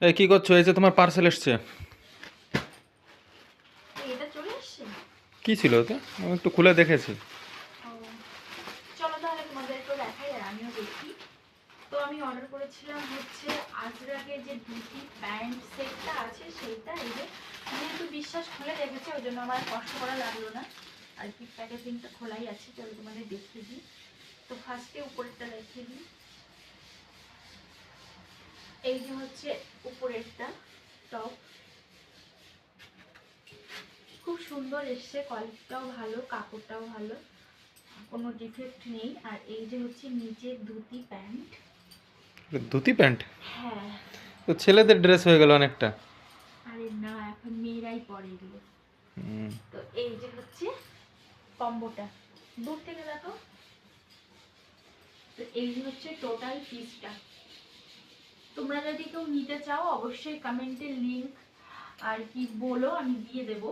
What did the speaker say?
এই কি করছো? এই যে তোমার পার্সেল এসছে। এটা চলে এসছে। কি ছিল ওতে? আমি একটু খুলে দেখেছি। ও, চলো তাহলে তোমাদের একটু দেখাই আর আমিও দেখি। তো আমি অর্ডার করেছিলাম হচ্ছে আজরাকের যে ধুতি প্যান্ট সেটটা আছে সেইটা। এই যে যেহেতু বিশ্বাস খুলে রেখেছে ওই জন্য আমার কষ্ট করা লাগলো না। আর কি প্যাকেজিংটা খোলাই আছে, চলো তোমাদের দেখিয়ে দিই। তো ফার্স্টে উপরেরটা দেখিয়ে দিই। এই যে হচ্ছে উপরেরটা টপ, খুব সুন্দর এসছে, কোয়ালিটিটাও ভালো, কাপড়টাও ভালো, কোনো ডিফেক্ট নেই। আর এই যে হচ্ছে নিচের ধুতি প্যান্ট। ধুতি প্যান্ট? হ্যাঁ। তো ছেলেদের ড্রেস হয়ে গেল অনেকটা। আরে না, এখন মেয়েরাই পরে এগুলো। হুম। তো এই যে হচ্ছে কম্বোটা, দূর থেকে দেখো। তো এই যে হচ্ছে টোটাল পিসটা। তোমরা যদি কেউ নিতে চাও অবশ্যই কমেন্টে লিংক আর কি বলো, আমি দিয়ে দেবো।